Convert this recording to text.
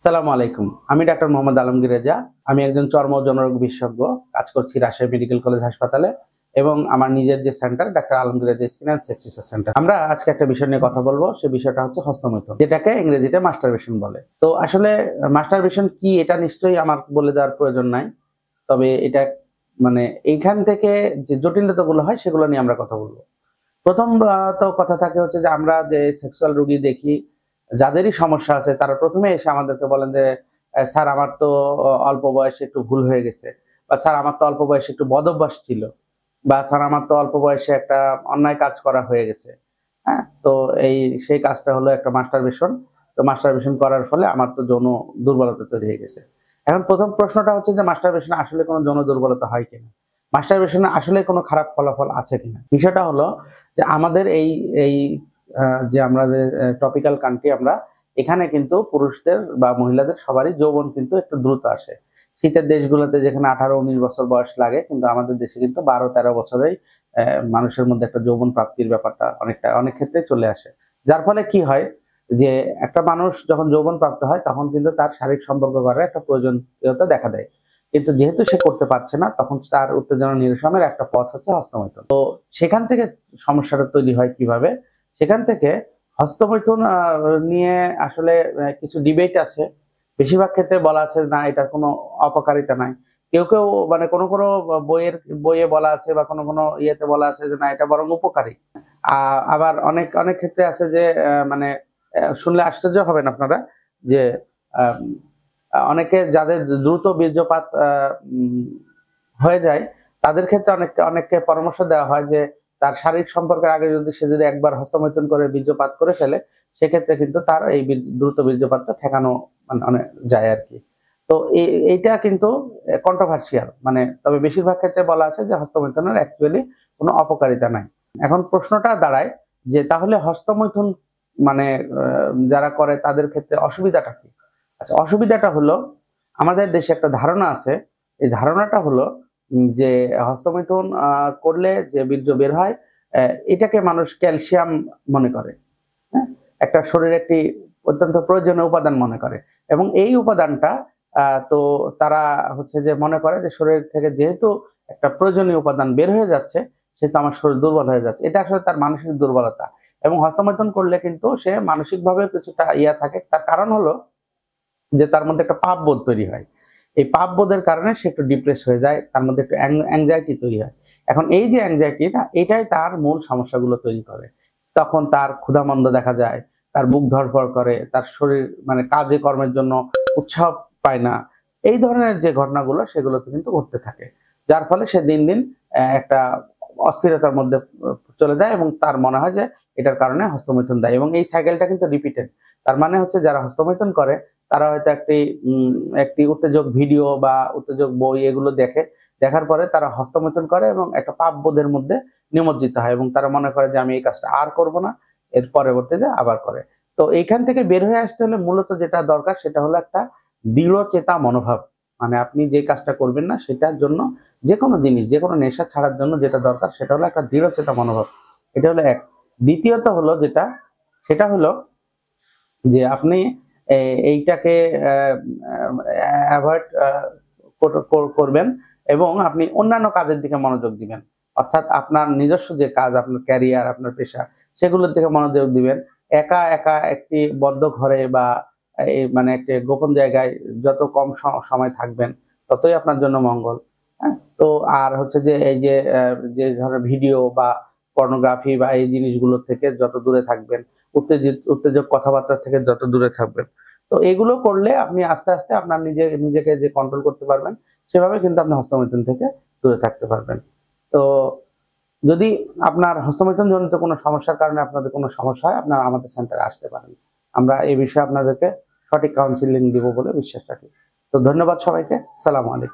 সালামু আলাইকুম। আমি ডাক্তার মোহাম্মদ আলমগীর রেজা। আমি একজন চর্ম ও জনরোগ বিশেষজ্ঞ। কাজ করছি রাজশাহী মেডিকেল কলেজ হাসপাতালে এবং আমার নিজের যে centre doctor Alamgir Reza skin and sex research centre. আমরা আজকে একটা বিষয় নিয়ে কথা বলবো। সেই বিষয়টা হচ্ছে হস্তমৈথুন, যেটাকে ইংরেজিতে মাস্টারবেশন বলে। তো আসলে মাস্টারবেশন কি এটা নিশ্চয়ই আমার বলে দেওয়ার প্রয়োজন নাই। তবে এটা মানে এইখান থেকে যে জটিলতাগুলো হয় সেগুলো নিয়ে আমরা কথা বলবো। প্রথম তো কথা থাকে হচ্ছে যে আমরা যে সেক্সুয়াল রোগী দেখি, যাদেরই সমস্যা আছে তারা প্রথমে এসে আমাদেরকে বলেন যে স্যার আমার তো অল্প বয়সে একটু ভুল হয়ে গেছে, বা স্যার আমার তো অল্প বয়সে একটু বদভ্যাস ছিল, বা স্যার আমার তো অল্প বয়সে একটা অন্যায় কাজ করা হয়ে গেছে। হ্যাঁ, তো সেই কাজটা হলো একটা মাস্টারবেশন। তো মাস্টারবেশন করার ফলে আমার তো যৌন দুর্বলতা তৈরি হয়ে গেছে। এখন প্রথম প্রশ্নটা হচ্ছে যে মাস্টারবেশনে আসলে কোনো যৌন দুর্বলতা হয় কিনা, মাস্টারবেশনে আসলে কোনো খারাপ ফলাফল আছে কিনা। বিষয়টা হলো যে আমাদের এই এই যে আমাদের টপিক্যাল কান্ট্রি, আমরা এখানে কিন্তু পুরুষদের বা মহিলাদের সবারই যৌবন কিন্তু একটু দ্রুত আসে। শীতের দেশগুলোতে যেখানে 18-19 বছর বয়স লাগে, কিন্তু আমাদের দেশে কিন্তু 12-13 বছরেই মানুষের মধ্যে একটা যৌবন প্রাপ্তির ব্যাপারটা অনেক ক্ষেত্রে চলে আসে। যার ফলে কি হয় যে একটা মানুষ যখন যৌবন প্রাপ্ত হয় তখন কিন্তু তার শারীরিক সম্পর্ক করার একটা প্রয়োজনীয়তা দেখা দেয়, কিন্তু যেহেতু সে করতে পারছে না, তখন তার উত্তেজনা নিরসনের একটা পথ হচ্ছে হস্তমৈথুন। তো সেখান থেকে সমস্যাটা তৈরি হয় কিভাবে, সেখান থেকে হস্তমৈথুন নিয়ে আসলে কিছু ডিবেট আছে। বেশিরভাগ ক্ষেত্রে বলা আছে না, এটার কোনো অপকারিতা নাই। কেউ কেউ মানে কোনো কোনো বইয়ে বলা আছে বা কোনো কোনো ইয়েতে বলা আছে যে না, এটা বরং উপকারী। আবার অনেক অনেক ক্ষেত্রে আছে যে মানে শুনলে আশ্চর্য হবেন আপনারা যে আহ, অনেকে যাদের দ্রুত বীর্যপাত হয়ে যায়, তাদের ক্ষেত্রে অনেককে পরামর্শ দেওয়া হয় যে তার শারীরিক সম্পর্কের আগে সে যদি একবার হস্তমৈথুন করে বীর্যপাত করে ফেলে, সেক্ষেত্রে কিন্তু তার এই দ্রুত বীর্যপাতটা ঠেকানো মানে অনেক যায় আর কি। তো এইটা কিন্তু কন্ট্রোভার্সিয়াল, মানে তবে বেশিরভাগ ক্ষেত্রে বলা আছে যে হস্তমৈথুনের অ্যাকচুয়ালি কোনো অপকারিতা নাই। এখন প্রশ্নটা দাঁড়ায় যে তাহলে হস্তমৈথুন মানে যারা করে তাদের ক্ষেত্রে অসুবিধাটা কি? আচ্ছা, অসুবিধাটা হলো আমাদের দেশে একটা ধারণা আছে। এই ধারণাটা হলো যে হস্তমৈথুন করলে যে বীর্য বের হয়, এটাকে মানুষ ক্যালসিয়াম মনে করে। হ্যাঁ, একটা শরীরে একটি অত্যন্ত প্রয়োজনীয় উপাদান মনে করে, এবং এই উপাদানটা তো তারা হচ্ছে যে মনে করে যে শরীর থেকে যেহেতু একটা প্রয়োজনীয় উপাদান বের হয়ে যাচ্ছে, সেহেতু আমার শরীর দুর্বল হয়ে যাচ্ছে। এটা আসলে তার মানসিক দুর্বলতা। এবং হস্তমৈথুন করলে কিন্তু সে মানসিকভাবে কিছুটা থাকে। তার কারণ হলো যে তার মধ্যে একটা পাপবোধ তৈরি হয়। এই পাপবোধের কারণে সে একটু ডিপ্রেস হয়ে যায়, তার মধ্যে একটু অ্যাংজাইটি তৈরি হয়। এখন এই যে অ্যাংজাইটিটা, এটাই তার মূল সমস্যাগুলো তৈরি করে। তখন তার ক্ষুধামন্দ দেখা যায়, তার বুক ধড়ফড় করে, তার শরীর মানে কাজে কর্মের জন্য উৎসাহ পায় না। এই ধরনের যে ঘটনাগুলো সেগুলো কিন্তু ঘটতে থাকে, যার ফলে সে দিন দিন একটা অস্থিরতার মধ্যে চলে যায়, এবং তার মনে হয় যে এটার কারণে হস্তমৈথুন দেয়। এবং এই সাইকেলটা কিন্তু রিপিটেড। তার মানে হচ্ছে যারা হস্তমৈথুন করে তারা হয়তো একটি উত্তেজক ভিডিও বা উত্তেজক বই এগুলো দেখার পরে তারা হস্তমৈথুন করে এবং একটা পাপবোধের মধ্যে নিমজ্জিত হয়, এবং তারা মনে করে যে আমি এই কাজটা আর করব না, এর পরবর্তীতে আবার করে। তো এইখান থেকে বের হয়ে আসতে হলে মূলত যেটা দরকার সেটা হলো একটা দৃঢ় চেতা মনোভাব। মানে আপনি যে কাজটা করবেন না সেটার জন্য, যে কোনো জিনিস, যে কোনো নেশা ছাড়ার জন্য যেটা দরকার সেটা হলো একটা দৃঢ় চেতা মনোভাব। এটা হলো এক। দ্বিতীয়ত হলো যেটা, সেটা হলো যে আপনি এইটাকে অ্যাভয়েড করবেন, এবং আপনি অন্যান্য কাজের দিকে মনোযোগ দিবেন। অর্থাৎ আপনার নিজস্ব যে কাজ, আপনার ক্যারিয়ার, আপনার পেশা, সেগুলোর দিকে মনোযোগ দিবেন। একা একা একটি বদ্ধ ঘরে বা মানে একটি গোপন জায়গায় যত কম সময় থাকবেন, ততই আপনার জন্য মঙ্গল। হ্যাঁ, তো আর হচ্ছে যে এই যে যে ধরনের ভিডিও বা পর্নোগ্রাফি বা এই জিনিসগুলো থেকে যত দূরে থাকবেন, উত্তেজক কথাবার্তা থেকে যত দূরে থাকবেন। তো এগুলো করলে আপনি আস্তে আস্তে আপনার নিজেকে যে কন্ট্রোল করতে পারবেন, সেভাবে কিন্তু আপনি হস্তমৈথুন থেকে দূরে থাকতে পারবেন। তো যদি আপনার হস্তমৈথুন জনিত কোনো সমস্যার কারণে আপনাদের কোনো সমস্যা হয়, আপনারা আমাদের সেন্টারে আসতে পারেন। আমরা এই বিষয়ে আপনাদেরকে সঠিক কাউন্সিলিং দিব বলে বিশ্বাস রাখি। তো ধন্যবাদ সবাইকে। আসসালামু আলাইকুম।